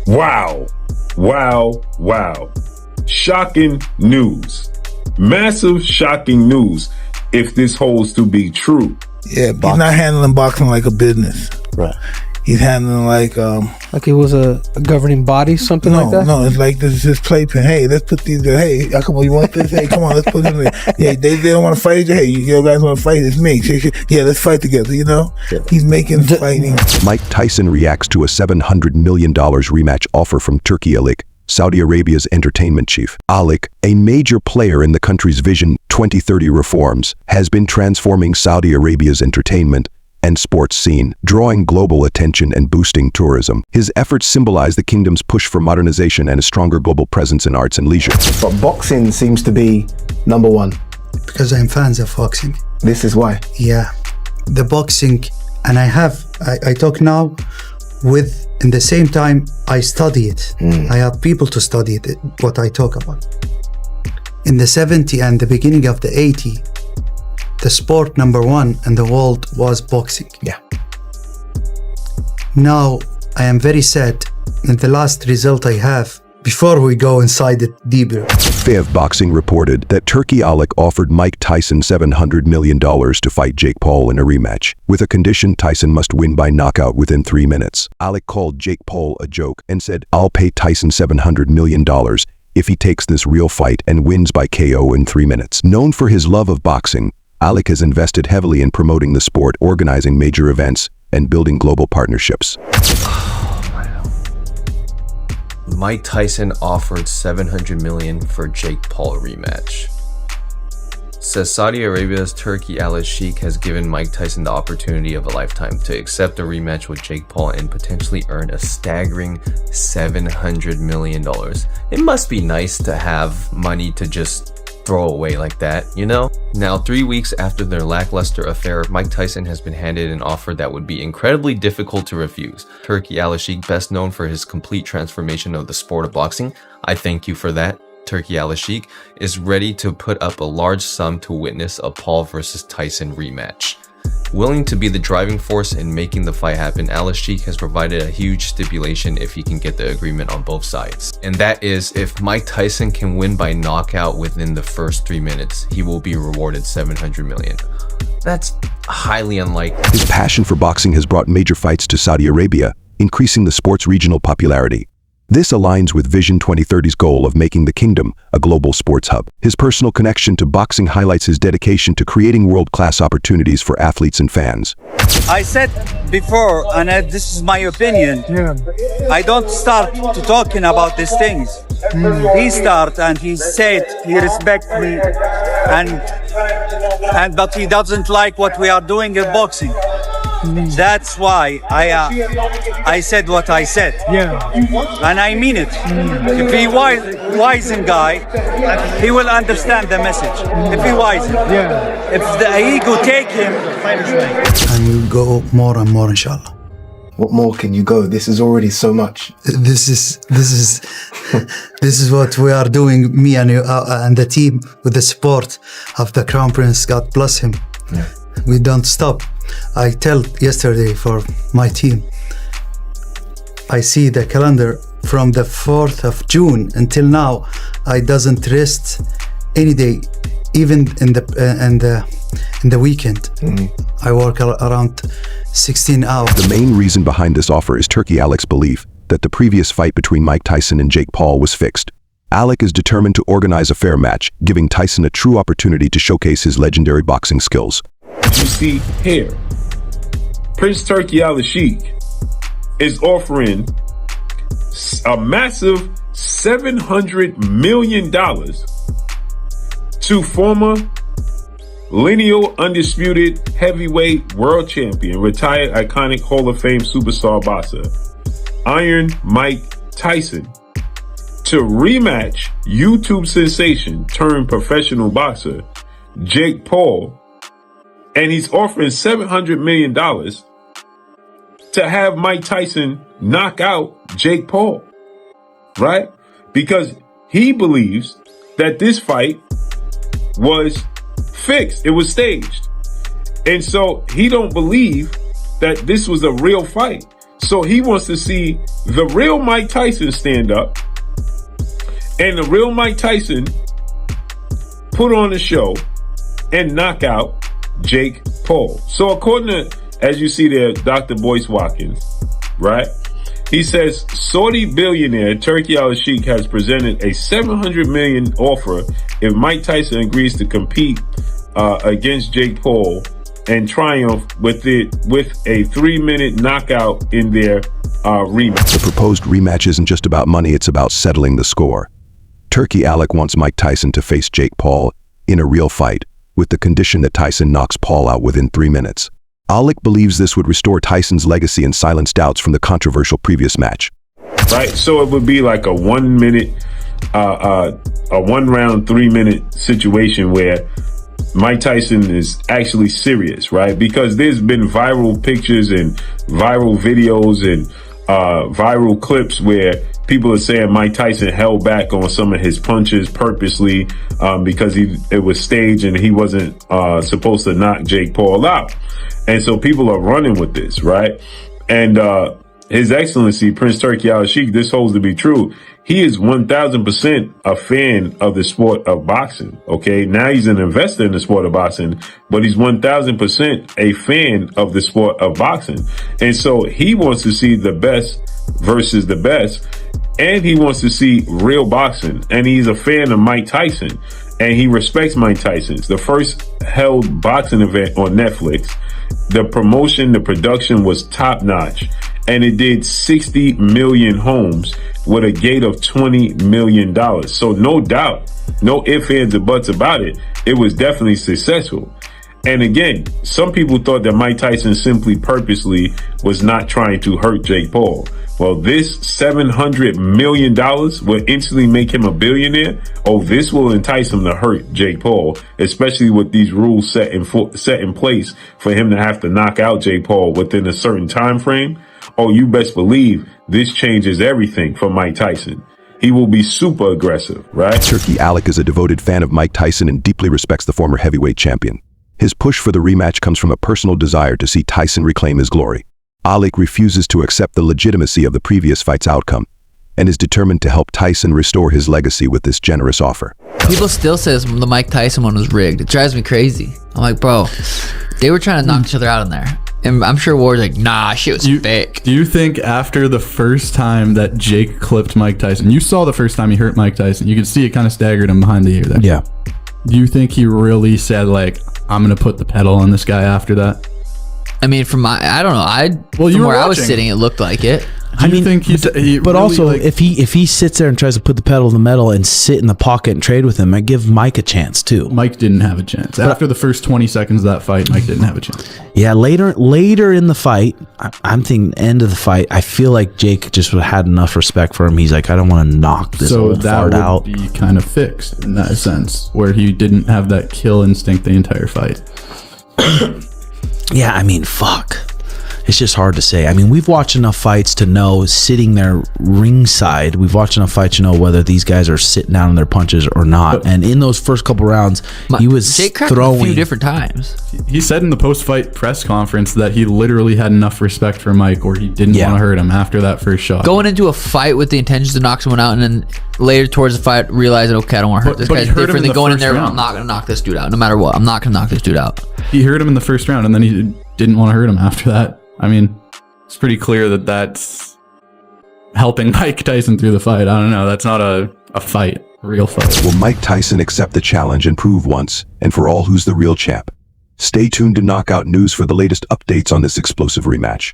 Wow. Wow. Wow. Shocking news. Massive shocking news if this holds to be true. Yeah, he's not handling boxing like a business. Right. He's handling like it was a governing body, something like that? No, it's like this playpen. Hey, let's put these, hey, come on, you want this? Hey, come on, let's put this in there. Yeah, they don't want to fight each other. Hey, you guys want to fight? It's me. Yeah, let's fight together, you know? Yeah. He's making fighting. Mike Tyson reacts to a $700 million rematch offer from Turki Alik, Saudi Arabia's entertainment chief. Alik, a major player in the country's Vision 2030 reforms, has been transforming Saudi Arabia's entertainment and sports scene, drawing global attention and boosting tourism. His efforts symbolize the kingdom's push for modernization and a stronger global presence in arts and leisure. But boxing seems to be number one. Because I'm fans of boxing. This is why? Yeah. The boxing, and I talk now with, in the same time, I study it. I have people to study it, what I talk about. In the 70s and the beginning of the 80s, the sport number one in the world was boxing. Yeah. Now, I am very sad. And the last result I have, before we go inside it deeper. Fev Boxing reported that Turki Alik offered Mike Tyson $700 million to fight Jake Paul in a rematch, with a condition Tyson must win by knockout within 3 minutes. Alik called Jake Paul a joke and said, "I'll pay Tyson $700 million if he takes this real fight and wins by KO in 3 minutes." Known for his love of boxing, Alik has invested heavily in promoting the sport, organizing major events, and building global partnerships. Mike Tyson offered $700 million for Jake Paul rematch. Says Saudi Arabia's Turki Al-Sheikh has given Mike Tyson the opportunity of a lifetime to accept a rematch with Jake Paul and potentially earn a staggering $700 million. It must be nice to have money to just throw away like that, you know? Now, 3 weeks after their lackluster affair, Mike Tyson has been handed an offer that would be incredibly difficult to refuse. Turki Al-Sheikh, best known for his complete transformation of the sport of boxing, I thank you for that. Turki Al-Sheikh is ready to put up a large sum to witness a Paul versus Tyson rematch. Willing to be the driving force in making the fight happen, Al-Sheikh has provided a huge stipulation if he can get the agreement on both sides. And that is, if Mike Tyson can win by knockout within the first 3 minutes, he will be rewarded $700 million. That's highly unlikely. His passion for boxing has brought major fights to Saudi Arabia, increasing the sport's regional popularity. This aligns with Vision 2030's goal of making the kingdom a global sports hub. His personal connection to boxing highlights his dedication to creating world-class opportunities for athletes and fans. I said before, and this is my opinion, I don't start to talking about these things. He start and he said he respects me, but he doesn't like what we are doing in boxing. That's why I said what I said. And I mean it. If he wise guy, he will understand the message. If he wise, if the ego take him, and we'll go more and more, inshallah. What more can you go? This is already so much. This is what we are doing, me and the team, with the support of the Crown Prince. God bless him. We don't stop. I tell yesterday for my team, I see the calendar from the 4th of June until now. I doesn't rest any day, even in the weekend. I work around 16 hours. The main reason behind this offer is Turki Alik's belief that the previous fight between Mike Tyson and Jake Paul was fixed. Alik is determined to organize a fair match, giving Tyson a true opportunity to showcase his legendary boxing skills. You see here, Prince Turki Al-Sheikh is offering a massive $700 million to former lineal undisputed heavyweight world champion, retired iconic Hall of Fame superstar boxer, Iron Mike Tyson, to rematch YouTube sensation turned professional boxer Jake Paul. And he's offering $700 million to have Mike Tyson knock out Jake Paul, right? Because he believes that this fight was fixed. It was staged. And so he don't believe that this was a real fight. So he wants to see the real Mike Tyson stand up and the real Mike Tyson put on a show and knock out Jake Paul. So according to, as you see there, Dr. Boyce Watkins, right? He says Saudi billionaire Turki Al-Sheikh has presented a $700 million offer if Mike Tyson agrees to compete against Jake Paul and triumph with a 3-minute knockout in their rematch. The proposed rematch isn't just about money, it's about settling the score. Turki Alec wants Mike Tyson to face Jake Paul in a real fight, with the condition that Tyson knocks Paul out within 3 minutes. Alec believes this would restore Tyson's legacy and silence doubts from the controversial previous match. Right, so it would be like a 1 minute, a 1 round, 3 minute situation where Mike Tyson is actually serious, right? Because there's been viral pictures and viral videos and viral clips where people are saying Mike Tyson held back on some of his punches purposely because it was staged and he wasn't supposed to knock Jake Paul out. And so people are running with this, right? And His Excellency, Prince Turki Al-Sheikh, this holds to be true. He is 1000% a fan of the sport of boxing. Okay. Now he's an investor in the sport of boxing, but he's 1000% a fan of the sport of boxing. And so he wants to see the best versus the best. And he wants to see real boxing. And he's a fan of Mike Tyson. And he respects Mike Tyson's. The first held boxing event on Netflix. The promotion, the production was top notch. And it did 60 million homes with a gate of $20 million. So no doubt, no ifs, ands, or buts about it. It was definitely successful. And again, some people thought that Mike Tyson simply purposely was not trying to hurt Jake Paul. Well, this $700 million will instantly make him a billionaire. Oh, this will entice him to hurt Jake Paul, especially with these rules set in place for him to have to knock out Jake Paul within a certain time frame. Oh, you best believe this changes everything for Mike Tyson. He will be super aggressive, right? Turki Alec is a devoted fan of Mike Tyson and deeply respects the former heavyweight champion. His push for the rematch comes from a personal desire to see Tyson reclaim his glory. Alec refuses to accept the legitimacy of the previous fight's outcome and is determined to help Tyson restore his legacy with this generous offer. People still says the Mike Tyson one was rigged. It drives me crazy. I'm like, bro, they were trying to knock each other out in there. And I'm sure Ward's like, nah, shit was fake. Do you think after the first time that Jake clipped Mike Tyson, you saw the first time he hurt Mike Tyson, you could see it kind of staggered him behind the ear there. Yeah. Do you think he really said, like, I'm going to put the pedal on this guy after that? I mean, I don't know. From where I was sitting, it looked like it. I mean, think he but really, also, like, if he sits there and tries to put the pedal to the metal and sit in the pocket and trade with him, I give Mike a chance too. Mike didn't have a chance. After the first 20 seconds of that fight, Mike didn't have a chance. Yeah, later in the fight, I'm thinking end of the fight, I feel like Jake just had enough respect for him. He's like, I don't want to knock this old fart out. So that would be kind of fixed in that sense, where he didn't have that kill instinct the entire fight. Yeah, I mean, fuck. It's just hard to say. I mean, we've watched enough fights to know, sitting there ringside, we've watched enough fights to know whether these guys are sitting down in their punches or not. And in those first couple rounds, he was Jake cracked throwing a few different times. He said in the post-fight press conference that he literally had enough respect for Mike, or he didn't want to hurt him after that first shot. Going into a fight with the intentions to knock someone out, and then later towards the fight, realizing, okay, I don't want to hurt this guy. It's different than going in there, I'm not going to knock this dude out. No matter what, I'm not going to knock this dude out. He hurt him in the first round, and then he didn't want to hurt him after that. I mean, it's pretty clear that that's helping Mike Tyson through the fight. I don't know. That's not a fight, a real fight. Will Mike Tyson accept the challenge and prove once and for all who's the real champ? Stay tuned to Knockout News for the latest updates on this explosive rematch.